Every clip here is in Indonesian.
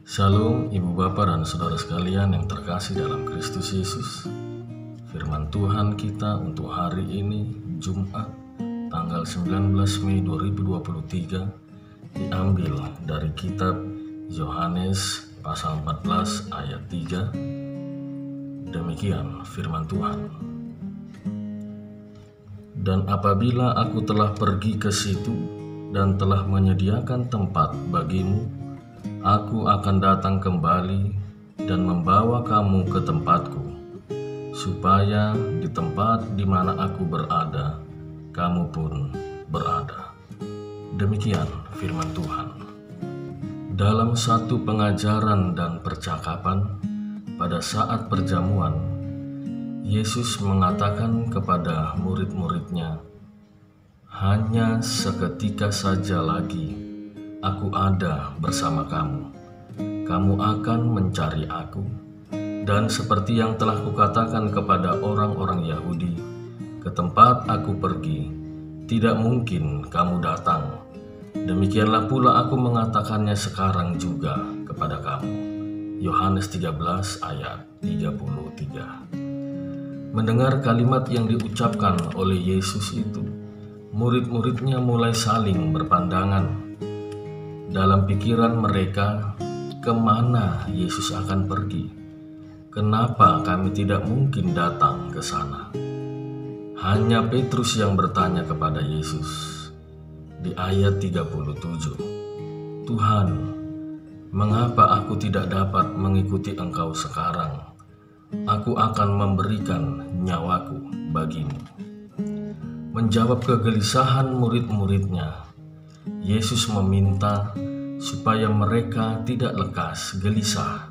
Shalom Ibu Bapa dan Saudara sekalian yang terkasih dalam Kristus Yesus. Firman Tuhan kita untuk hari ini Jumat tanggal 19 Mei 2023 diambil dari kitab Yohanes pasal 14 ayat 3. Demikian firman Tuhan. Dan apabila aku telah pergi ke situ dan telah menyediakan tempat bagimu, aku akan datang kembali dan membawa kamu ke tempatku, supaya di tempat di mana aku berada, kamu pun berada. Demikian firman Tuhan. Dalam satu pengajaran dan percakapan pada saat perjamuan, Yesus mengatakan kepada murid-muridnya, "Hanya seketika saja lagi aku ada bersama kamu. Kamu akan mencari aku, dan seperti yang telah kukatakan kepada orang-orang Yahudi, ke tempat aku pergi, tidak mungkin kamu datang. Demikianlah pula aku mengatakannya sekarang juga kepada kamu." Yohanes 13 ayat 33. Mendengar kalimat yang diucapkan oleh Yesus itu, murid-muridnya mulai saling berpandangan. Dalam pikiran mereka, kemana Yesus akan pergi? Kenapa kami tidak mungkin datang ke sana? Hanya Petrus yang bertanya kepada Yesus di ayat 37, "Tuhan, mengapa aku tidak dapat mengikuti Engkau sekarang? Aku akan memberikan nyawaku bagimu." Menjawab kegelisahan murid-muridnya, Yesus meminta supaya mereka tidak lekas gelisah.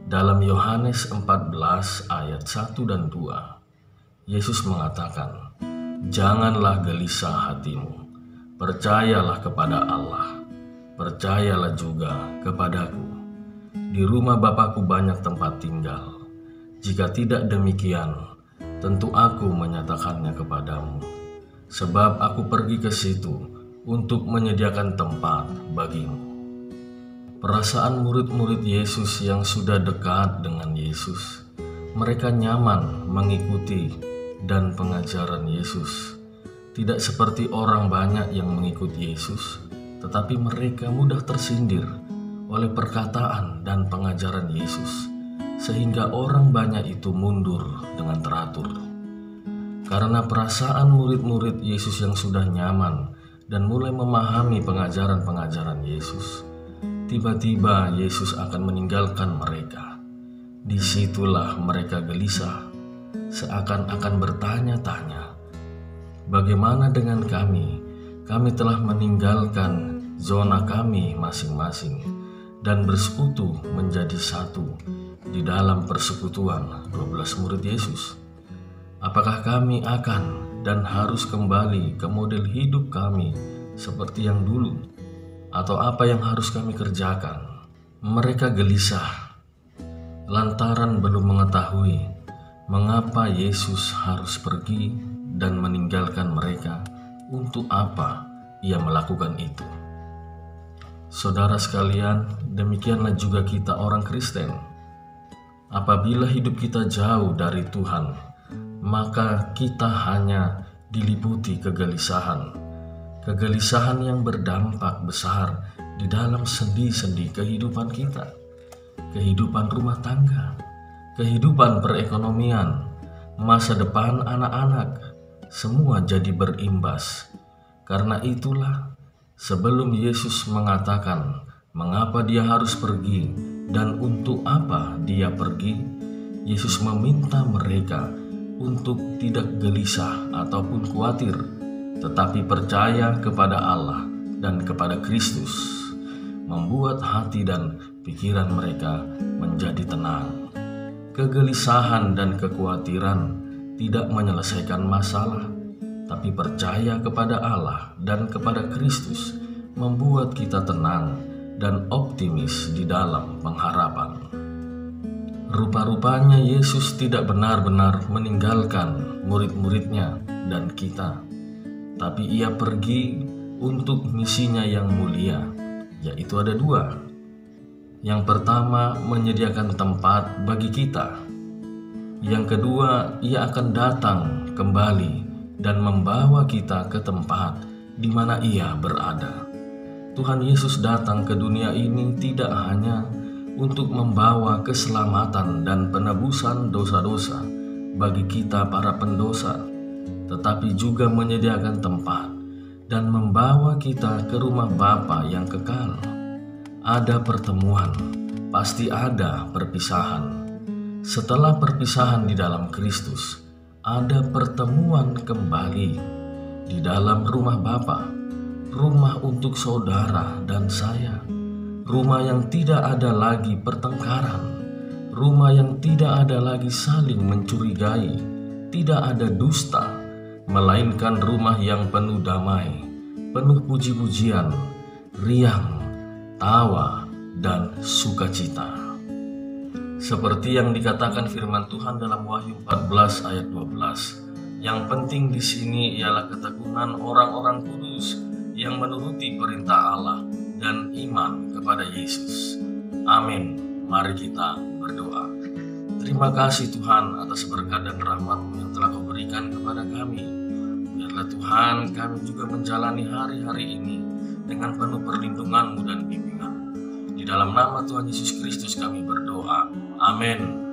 Dalam Yohanes 14 ayat 1 dan 2, Yesus mengatakan, "Janganlah gelisah hatimu, percayalah kepada Allah, percayalah juga kepadaku. Di rumah Bapa-Ku banyak tempat tinggal. Jika tidak demikian, tentu aku menyatakannya kepadamu, sebab aku pergi ke situ untuk menyediakan tempat bagimu." Perasaan murid-murid Yesus yang sudah dekat dengan Yesus, mereka nyaman mengikuti dan pengajaran Yesus. Tidak seperti orang banyak yang mengikut Yesus, tetapi mereka mudah tersindir oleh perkataan dan pengajaran Yesus, sehingga orang banyak itu mundur dengan teratur. Karena perasaan murid-murid Yesus yang sudah nyaman dan mulai memahami pengajaran-pengajaran Yesus, tiba-tiba Yesus akan meninggalkan mereka. Disitulah mereka gelisah, seakan-akan bertanya-tanya, "Bagaimana dengan kami? Kami telah meninggalkan zona kami masing-masing dan bersekutu menjadi satu di dalam persekutuan 12 murid Yesus. Apakah kami akan dan harus kembali ke model hidup kami seperti yang dulu? Atau apa yang harus kami kerjakan?" Mereka gelisah lantaran belum mengetahui mengapa Yesus harus pergi dan meninggalkan mereka. Untuk apa Ia melakukan itu? Saudara sekalian, demikianlah juga kita orang Kristen. Apabila hidup kita jauh dari Tuhan, maka kita hanya diliputi kegelisahan. Kegelisahan yang berdampak besar di dalam sendi-sendi kehidupan kita. Kehidupan rumah tangga, kehidupan perekonomian, masa depan anak-anak, semua jadi berimbas. Karena itulah, sebelum Yesus mengatakan mengapa Dia harus pergi dan untuk apa Dia pergi, Yesus meminta mereka untuk tidak gelisah ataupun khawatir, tetapi percaya kepada Allah dan kepada Kristus, membuat hati dan pikiran mereka menjadi tenang. Kegelisahan dan kekhawatiran tidak menyelesaikan masalah, tapi percaya kepada Allah dan kepada Kristus membuat kita tenang dan optimis di dalam pengharapan. Rupa-rupanya Yesus tidak benar-benar meninggalkan murid-muridnya dan kita, tapi Ia pergi untuk misinya yang mulia, yaitu ada dua. Yang pertama, menyediakan tempat bagi kita. Yang kedua, Ia akan datang kembali dan membawa kita ke tempat di mana Ia berada. Tuhan Yesus datang ke dunia ini tidak hanya untuk membawa keselamatan dan penebusan dosa-dosa bagi kita para pendosa, tetapi juga menyediakan tempat dan membawa kita ke rumah Bapa yang kekal. Ada pertemuan, pasti ada perpisahan. Setelah perpisahan di dalam Kristus, ada pertemuan kembali di dalam rumah Bapa, rumah untuk saudara dan saya, rumah yang tidak ada lagi pertengkaran, rumah yang tidak ada lagi saling mencurigai, tidak ada dusta, melainkan rumah yang penuh damai, penuh puji-pujian, riang, tawa, dan sukacita. Seperti yang dikatakan firman Tuhan dalam Wahyu 14 ayat 12, yang penting di sini ialah ketekunan orang-orang kudus yang menuruti perintah Allah dan iman kepada Yesus. Amin. Mari kita berdoa. Terima kasih Tuhan atas berkat dan rahmat-Mu yang telah Kau berikan kepada kami. Biarlah Tuhan kami juga menjalani hari-hari ini dengan penuh perlindungan-Mu dan bimbingan. Di dalam nama Tuhan Yesus Kristus kami berdoa. Amin.